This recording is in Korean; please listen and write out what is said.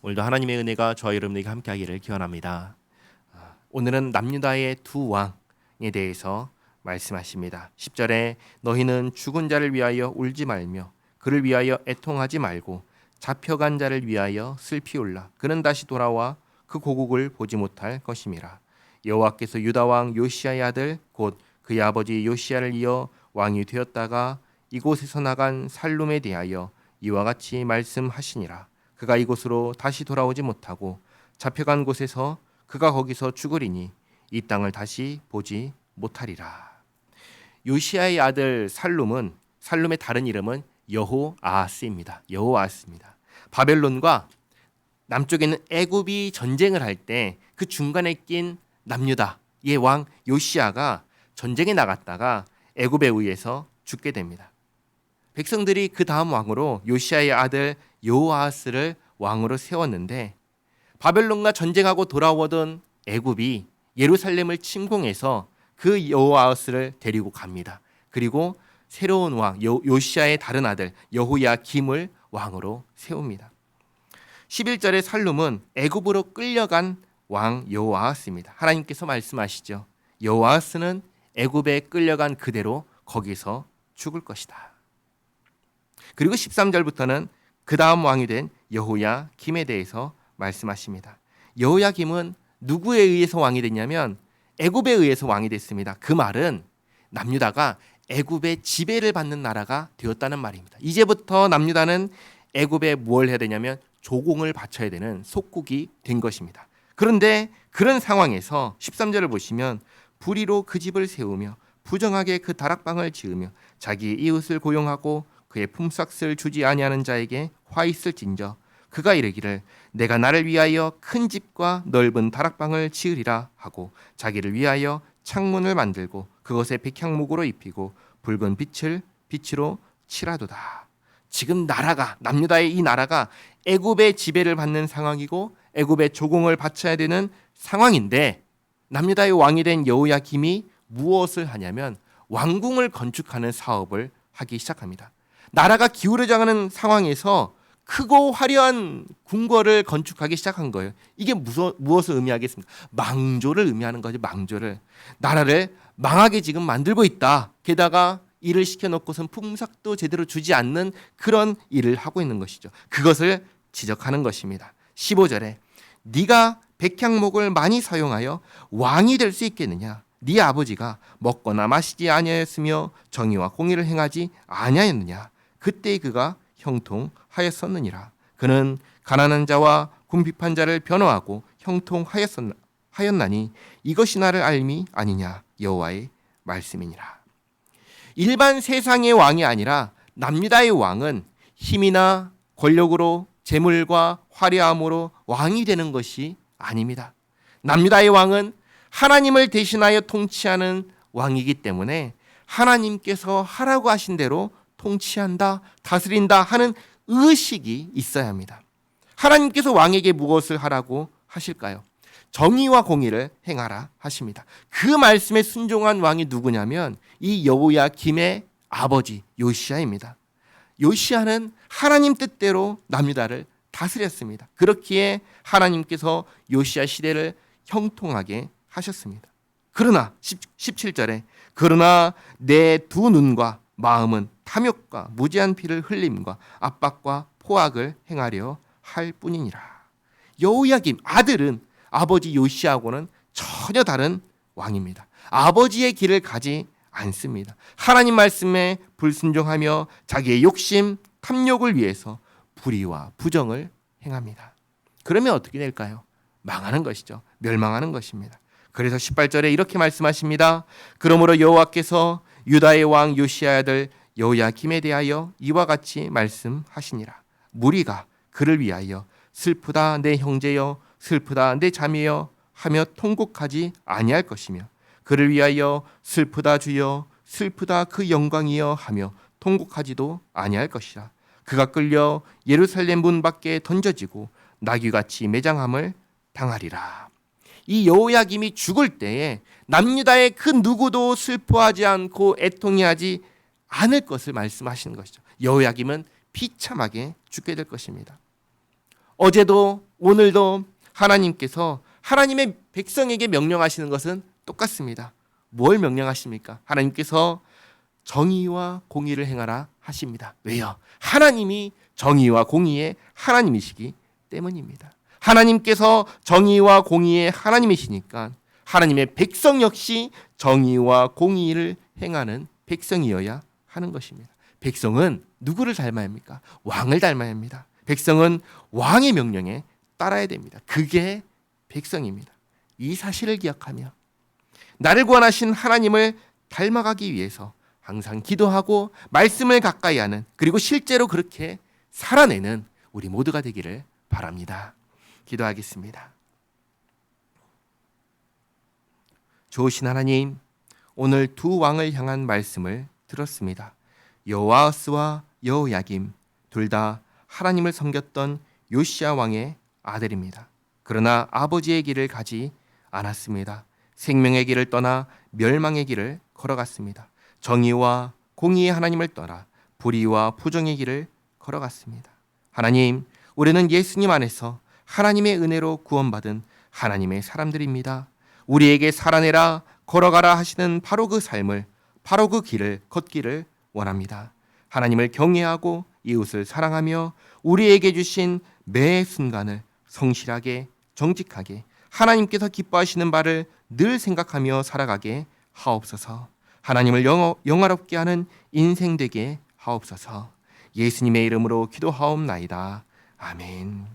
오늘도 하나님의 은혜가 저와 여러분에게 함께하기를 기원합니다. 오늘은 남유다의 두 왕에 대해서 말씀하십니다. 10절에 너희는 죽은 자를 위하여 울지 말며 그를 위하여 애통하지 말고 잡혀간 자를 위하여 슬피 울라. 그는 다시 돌아와 그 고국을 보지 못할 것임이라. 여호와께서 유다 왕 요시야의 아들 곧 그의 아버지 요시야를 이어 왕이 되었다가 이곳에서 나간 살룸에 대하여 이와 같이 말씀하시니라. 그가 이곳으로 다시 돌아오지 못하고 잡혀간 곳에서 그가 거기서 죽으리니 이 땅을 다시 보지 못하리라. 요시야의 아들 살룸의 다른 이름은 여호아하스입니다. 여호아하스입니다. 바벨론과 남쪽에 있는 애굽이 전쟁을 할 때 그 중간에 낀 남유다의 왕 요시야가 전쟁에 나갔다가 애굽에 의해서 죽게 됩니다. 백성들이 그 다음 왕으로 요시야의 아들 여호아하스를 왕으로 세웠는데 바벨론과 전쟁하고 돌아오던 애굽이 예루살렘을 침공해서 그 여호아하스를 데리고 갑니다. 그리고 새로운 왕 요시야의 다른 아들 여호야김을 왕으로 세웁니다. 11절의 살룸은 애굽으로 끌려간 왕 여호아하스입니다. 하나님께서 말씀하시죠. 여호아하스는 애굽에 끌려간 그대로 거기서 죽을 것이다. 그리고 13절부터는 그 다음 왕이 된 여호야김에 대해서 말씀하십니다. 여호야김은 누구에 의해서 왕이 됐냐면 애굽에 의해서 왕이 됐습니다. 그 말은 남유다가 애굽의 지배를 받는 나라가 되었다는 말입니다. 이제부터 남유다는 애굽에 뭘 해야 되냐면 조공을 바쳐야 되는 속국이 된 것입니다. 그런데 그런 상황에서 13절을 보시면 불의로 그 집을 세우며 부정하게 그 다락방을 지으며 자기 이웃을 고용하고 그의 품삯을 주지 아니하는 자에게 화 있을진저 그가 이르기를 내가 나를 위하여 큰 집과 넓은 다락방을 지으리라 하고 자기를 위하여 창문을 만들고 그것에 백향목으로 입히고 붉은 빛으로 칠하도다. 지금 남유다의 이 나라가 애굽의 지배를 받는 상황이고 애굽의 조공을 바쳐야 되는 상황인데 남유다의 왕이 된 여호야김이 무엇을 하냐면 왕궁을 건축하는 사업을 하기 시작합니다. 나라가 기울어져가는 상황에서 크고 화려한 궁궐을 건축하기 시작한 거예요. 이게 무엇을 의미하겠습니까? 망조를 의미하는 거죠. 망조를. 나라를 망하게 지금 만들고 있다. 게다가 일을 시켜놓고선 품삯도 제대로 주지 않는 그런 일을 하고 있는 것이죠. 그것을 지적하는 것입니다. 15절에 네가 백향목을 많이 사용하여 왕이 될 수 있겠느냐? 네 아버지가 먹거나 마시지 아니하였으며 정의와 공의를 행하지 아니하였느냐? 그때 그가 형통하였었느니라. 그는 가난한 자와 궁핍한 자를 변호하고 형통하였나니 이것이 나를 알미 아니냐? 여호와의 말씀이니라. 일반 세상의 왕이 아니라 남유다의 왕은 힘이나 권력으로 재물과 화려함으로 왕이 되는 것이 아닙니다. 남유다의 왕은 하나님을 대신하여 통치하는 왕이기 때문에 하나님께서 하라고 하신 대로 통치한다, 다스린다 하는 의식이 있어야 합니다. 하나님께서 왕에게 무엇을 하라고 하실까요? 정의와 공의를 행하라 하십니다. 그 말씀에 순종한 왕이 누구냐면 이 여호야김의 아버지 요시야입니다. 요시야는 하나님 뜻대로 남유다를 다스렸습니다. 그렇기에 하나님께서 요시야 시대를 형통하게 하셨습니다. 그러나 17절에 그러나 내 두 눈과 마음은 탐욕과 무지한 피를 흘림과 압박과 포악을 행하려 할 뿐이니라. 여호야김 아들은 아버지 요시야하고는 전혀 다른 왕입니다. 아버지의 길을 가지 않습니다. 하나님 말씀에 불순종하며 자기의 욕심, 탐욕을 위해서 불의와 부정을 행합니다. 그러면 어떻게 될까요? 망하는 것이죠. 멸망하는 것입니다. 그래서 18절에 이렇게 말씀하십니다. 그러므로 여호와께서 유다의 왕 요시야의 아들 여호야김에 대하여 이와 같이 말씀하시니라. 무리가 그를 위하여 슬프다 내 형제여 슬프다 내 자매여 하며 통곡하지 아니할 것이며 그를 위하여 슬프다 주여 슬프다 그 영광이여 하며 통곡하지도 아니할 것이라. 그가 끌려 예루살렘 문 밖에 던져지고 나귀같이 매장함을 당하리라. 이 여호야김이 죽을 때에 남유다의 그 누구도 슬퍼하지 않고 애통해하지 않을 것을 말씀하시는 것이죠. 여호야김은 비참하게 죽게 될 것입니다. 어제도 오늘도 하나님께서 하나님의 백성에게 명령하시는 것은 똑같습니다. 뭘 명령하십니까? 하나님께서 정의와 공의를 행하라 하십니다. 왜요? 하나님이 정의와 공의의 하나님이시기 때문입니다. 하나님께서 정의와 공의의 하나님이시니까 하나님의 백성 역시 정의와 공의를 행하는 백성이어야 하는 것입니다. 백성은 누구를 닮아야 합니까? 왕을 닮아야 합니다. 백성은 왕의 명령에 따라야 됩니다. 그게 백성입니다. 이 사실을 기억하며 나를 구원하신 하나님을 닮아가기 위해서 항상 기도하고 말씀을 가까이 하는, 그리고 실제로 그렇게 살아내는 우리 모두가 되기를 바랍니다. 기도하겠습니다. 좋으신 하나님, 오늘 두 왕을 향한 말씀을 들었습니다. 여호아스와 여호야김 둘 다 하나님을 섬겼던 요시야 왕의 아들입니다. 그러나 아버지의 길을 가지 않았습니다. 생명의 길을 떠나 멸망의 길을 걸어갔습니다. 정의와 공의의 하나님을 떠나 불의와 부정의 길을 걸어갔습니다. 하나님, 우리는 예수님 안에서 하나님의 은혜로 구원받은 하나님의 사람들입니다. 우리에게 살아내라, 걸어가라 하시는 바로 그 삶을, 바로 그 길을 걷기를 원합니다. 하나님을 경외하고 이웃을 사랑하며 우리에게 주신 매 순간을 성실하게, 정직하게 하나님께서 기뻐하시는 바를 늘 생각하며 살아가게 하옵소서. 하나님을 영화롭게 하는 인생 되게 하옵소서. 예수님의 이름으로 기도하옵나이다. 아멘.